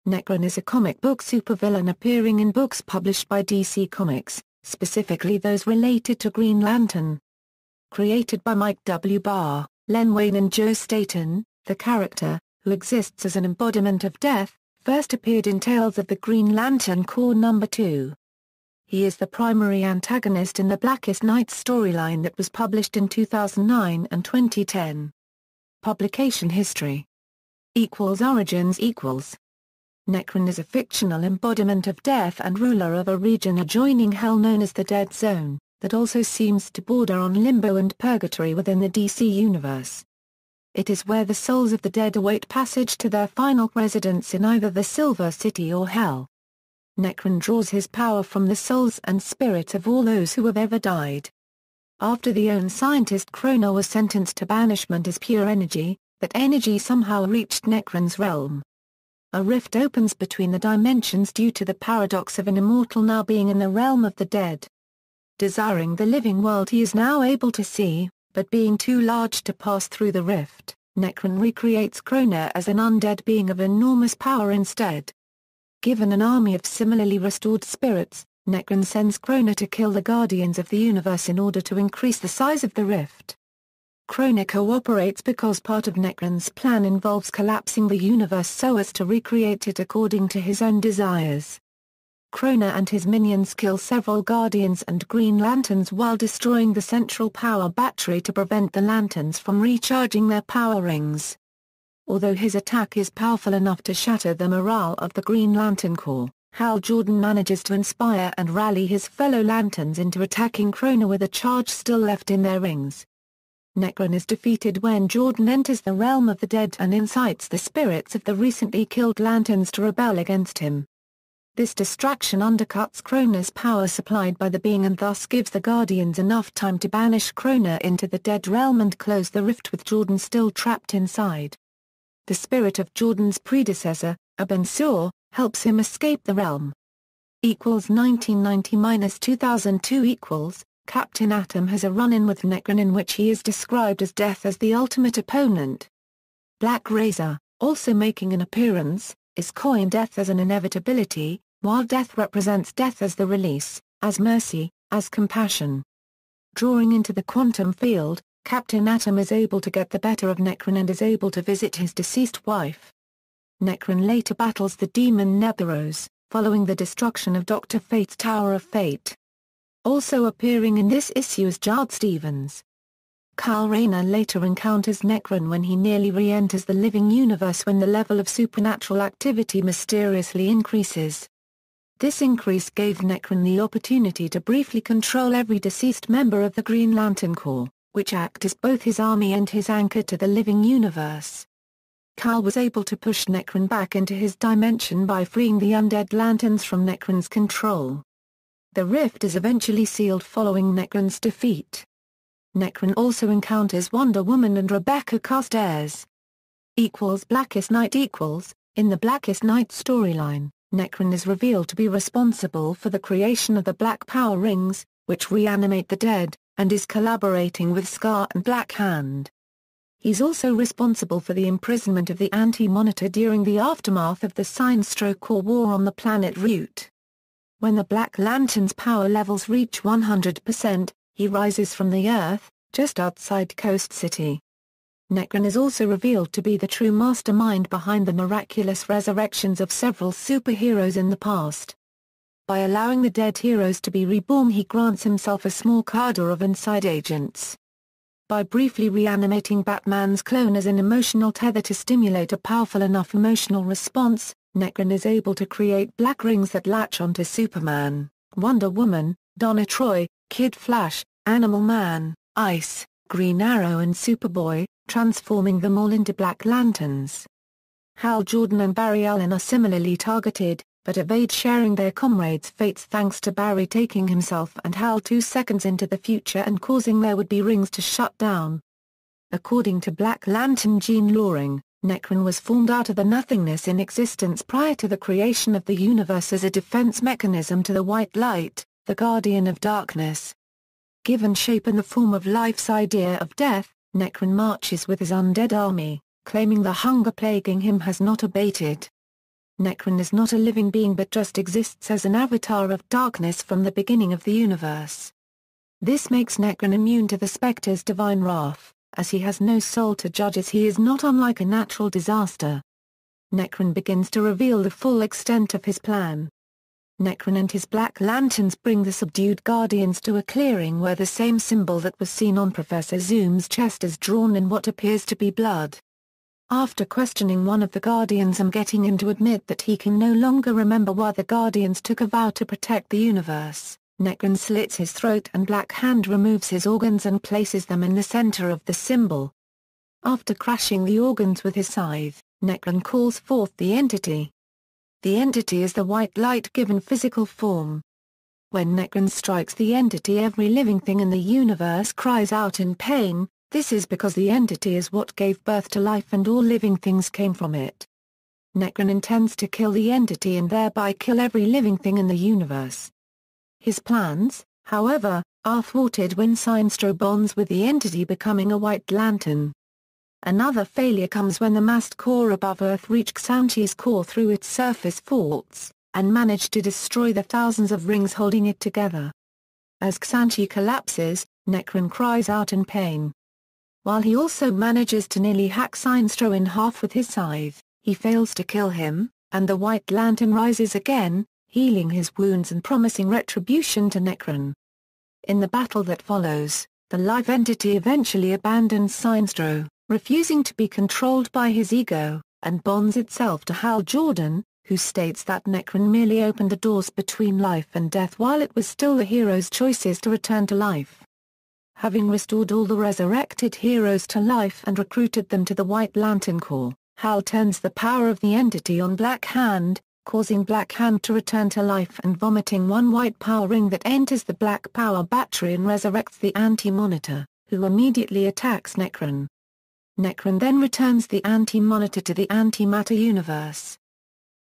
Nekron is a comic book supervillain appearing in books published by DC Comics, specifically those related to Green Lantern. Created by Mike W. Barr, Len Wein and Joe Staton, the character, who exists as an embodiment of death, first appeared in Tales of the Green Lantern Corps No. 2. He is the primary antagonist in the Blackest Night storyline that was published in 2009 and 2010. Publication history =Origins Nekron is a fictional embodiment of death and ruler of a region adjoining Hell known as the Dead Zone, that also seems to border on Limbo and Purgatory within the DC Universe. It is where the souls of the dead await passage to their final residence in either the Silver City or Hell. Nekron draws his power from the souls and spirits of all those who have ever died. After the own scientist Krona was sentenced to banishment as pure energy, that energy somehow reached Nekron's realm. A rift opens between the dimensions due to the paradox of an immortal now being in the realm of the dead. Desiring the living world he is now able to see, but being too large to pass through the rift, Nekron recreates Krona as an undead being of enormous power instead. Given an army of similarly restored spirits, Nekron sends Krona to kill the Guardians of the Universe in order to increase the size of the rift. Krona cooperates because part of Nekron's plan involves collapsing the universe so as to recreate it according to his own desires. Krona and his minions kill several Guardians and Green Lanterns while destroying the central power battery to prevent the Lanterns from recharging their power rings. Although his attack is powerful enough to shatter the morale of the Green Lantern Corps, Hal Jordan manages to inspire and rally his fellow Lanterns into attacking Krona with a charge still left in their rings. Nekron is defeated when Jordan enters the realm of the dead and incites the spirits of the recently killed Lanterns to rebel against him. This distraction undercuts Krona's power supplied by the being and thus gives the Guardians enough time to banish Krona into the dead realm and close the rift with Jordan still trapped inside. The spirit of Jordan's predecessor, Abin-Sur, helps him escape the realm. 1990-2002 Captain Atom has a run-in with Nekron in which he is described as Death as the ultimate opponent. Black Razor, also making an appearance, is coined Death as an inevitability, while Death represents Death as the release, as mercy, as compassion. Drawing into the quantum field, Captain Atom is able to get the better of Nekron and is able to visit his deceased wife. Nekron later battles the demon Neburos, following the destruction of Dr. Fate's Tower of Fate. Also appearing in this issue is Jard Stevens. Kyle Rayner later encounters Nekron when he nearly re-enters the living universe when the level of supernatural activity mysteriously increases. This increase gave Nekron the opportunity to briefly control every deceased member of the Green Lantern Corps, which act as both his army and his anchor to the living universe. Kyle was able to push Nekron back into his dimension by freeing the undead Lanterns from Nekron's control. The rift is eventually sealed following Nekron's defeat. Nekron also encounters Wonder Woman and Rebecca Casteres. Blackest Night In the Blackest Night storyline, Nekron is revealed to be responsible for the creation of the Black Power Rings, which reanimate the dead, and is collaborating with Scar and Black Hand. He's also responsible for the imprisonment of the Anti-Monitor during the aftermath of the Sinestro War on the planet Root. When the Black Lantern's power levels reach 100%, he rises from the Earth, just outside Coast City. Nekron is also revealed to be the true mastermind behind the miraculous resurrections of several superheroes in the past. By allowing the dead heroes to be reborn, he grants himself a small cadre of inside agents. By briefly reanimating Batman's clone as an emotional tether to stimulate a powerful enough emotional response, Nekron is able to create black rings that latch onto Superman, Wonder Woman, Donna Troy, Kid Flash, Animal Man, Ice, Green Arrow and Superboy, transforming them all into Black Lanterns. Hal Jordan and Barry Allen are similarly targeted, but evade sharing their comrades' fates thanks to Barry taking himself and Hal 2 seconds into the future and causing their would-be rings to shut down. According to Black Lantern Jean Loring, Nekron was formed out of the nothingness in existence prior to the creation of the universe as a defense mechanism to the White Light, the Guardian of Darkness. Given shape in the form of life's idea of death, Nekron marches with his undead army, claiming the hunger plaguing him has not abated. Nekron is not a living being but just exists as an avatar of darkness from the beginning of the universe. This makes Nekron immune to the Spectre's divine wrath, as he has no soul to judge, as he is not unlike a natural disaster. Nekron begins to reveal the full extent of his plan. Nekron and his Black Lanterns bring the subdued Guardians to a clearing where the same symbol that was seen on Professor Zoom's chest is drawn in what appears to be blood. After questioning one of the Guardians and getting him to admit that he can no longer remember why the Guardians took a vow to protect the universe, Nekron slits his throat and Black Hand removes his organs and places them in the center of the symbol. After crashing the organs with his scythe, Nekron calls forth the entity. The entity is the white light given physical form. When Nekron strikes the entity, every living thing in the universe cries out in pain. This is because the entity is what gave birth to life and all living things came from it. Nekron intends to kill the entity and thereby kill every living thing in the universe. His plans, however, are thwarted when Sinestro bonds with the entity, becoming a White Lantern. Another failure comes when the massed core above Earth reach Xanti's core through its surface faults, and manage to destroy the thousands of rings holding it together. As Xanti collapses, Nekron cries out in pain. While he also manages to nearly hack Sinestro in half with his scythe, he fails to kill him, and the White Lantern rises again, healing his wounds and promising retribution to Nekron. In the battle that follows, the life entity eventually abandons Sinestro, refusing to be controlled by his ego, and bonds itself to Hal Jordan, who states that Nekron merely opened the doors between life and death while it was still the hero's choices to return to life. Having restored all the resurrected heroes to life and recruited them to the White Lantern Corps, Hal turns the power of the entity on Black Hand, causing Black Hand to return to life and vomiting one white power ring that enters the Black Power battery and resurrects the Anti-Monitor, who immediately attacks Nekron. Nekron then returns the Anti-Monitor to the Antimatter universe.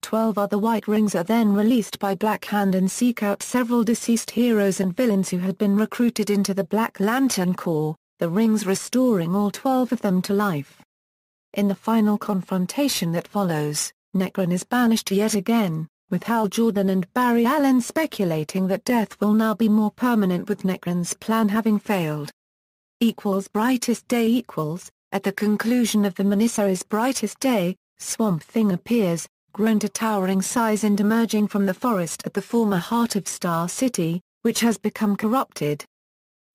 12 other white rings are then released by Black Hand and seek out several deceased heroes and villains who had been recruited into the Black Lantern Corps, the rings restoring all 12 of them to life. In the final confrontation that follows, Nekron is banished yet again, with Hal Jordan and Barry Allen speculating that death will now be more permanent with Nekron's plan having failed. Brightest Day At the conclusion of the miniseries Brightest Day, Swamp Thing appears, grown to towering size and emerging from the forest at the former heart of Star City, which has become corrupted.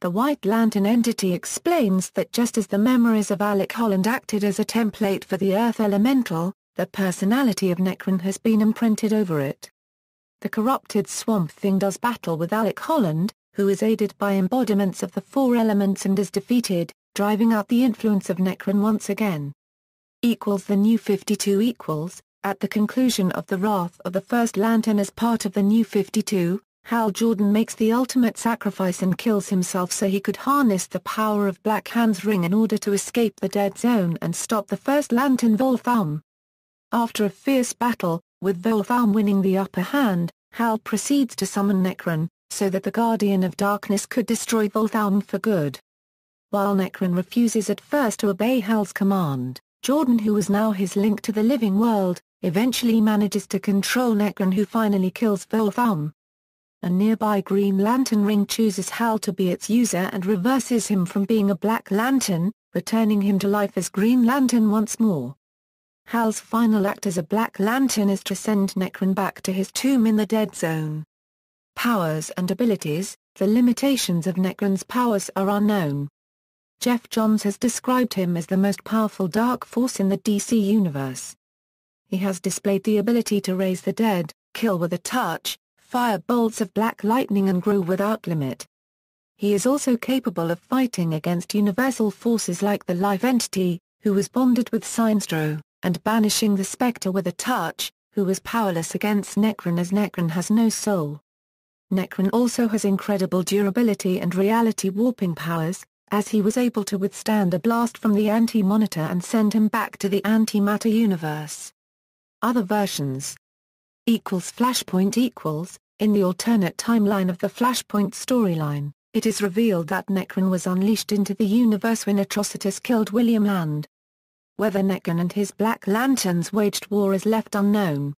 The White Lantern entity explains that just as the memories of Alec Holland acted as a template for the Earth Elemental, the personality of Nekron has been imprinted over it. The corrupted Swamp Thing does battle with Alec Holland, who is aided by embodiments of the four elements and is defeated, driving out the influence of Nekron once again. The New 52 At the conclusion of the Wrath of the First Lantern as part of the New 52, Hal Jordan makes the ultimate sacrifice and kills himself so he could harness the power of Black Hand's ring in order to escape the Dead Zone and stop the First Lantern Volthaum. After a fierce battle, with Volthaum winning the upper hand, Hal proceeds to summon Nekron, so that the Guardian of Darkness could destroy Volthaum for good. While Nekron refuses at first to obey Hal's command, Jordan, who is now his link to the living world, eventually manages to control Nekron, who finally kills Volthaum. A nearby Green Lantern ring chooses Hal to be its user and reverses him from being a Black Lantern, returning him to life as Green Lantern once more. Hal's final act as a Black Lantern is to send Nekron back to his tomb in the Dead Zone. Powers and abilities. The limitations of Nekron's powers are unknown. Jeff Johns has described him as the most powerful dark force in the DC universe. He has displayed the ability to raise the dead, kill with a touch, fire bolts of black lightning and grow without limit. He is also capable of fighting against universal forces like the Life Entity, who was bonded with Sinestro, and banishing the Spectre with a touch, who was powerless against Nekron as Nekron has no soul. Nekron also has incredible durability and reality warping powers, as he was able to withstand a blast from the Anti-Monitor and send him back to the Antimatter universe. Other versions. Flashpoint. In the alternate timeline of the Flashpoint storyline, it is revealed that Nekron was unleashed into the universe when Atrocitus killed William Hand. Whether Nekron and his Black Lanterns waged war is left unknown.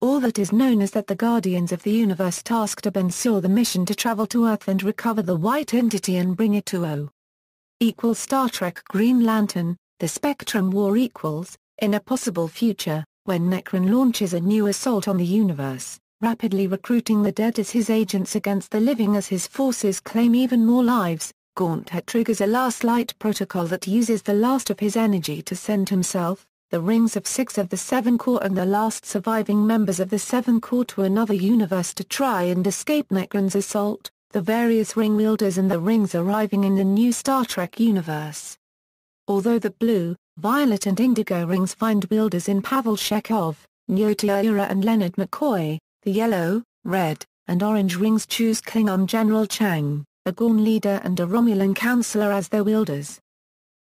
All that is known is that the Guardians of the Universe tasked a Ben Sur the mission to travel to Earth and recover the white entity and bring it to O. Star Trek Green Lantern, the Spectrum War in a possible future, when Nekron launches a new assault on the universe, rapidly recruiting the dead as his agents against the living as his forces claim even more lives. Gauntlet triggers a last light protocol that uses the last of his energy to send himself, the rings of 6 of the 7 Corps and the last surviving members of the 7 Corps to another universe to try and escape Nekron's assault, the various ring wielders and the rings arriving in the new Star Trek universe. Although the blue, violet and indigo rings find wielders in Pavel Chekhov, Nyota Uhura and Leonard McCoy, the yellow, red, and orange rings choose Klingon General Chang, a Gorn leader and a Romulan counselor as their wielders.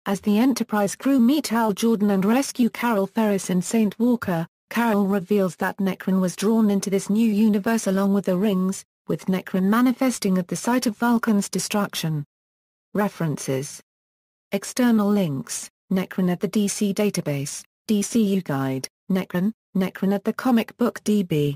As the Enterprise crew meet Hal Jordan and rescue Carol Ferris and Saint Walker, Carol reveals that Nekron was drawn into this new universe along with the rings, with Nekron manifesting at the site of Vulcan's destruction. References. External links: Nekron at the DC Database, DCU Guide, Nekron at the Comic Book DB.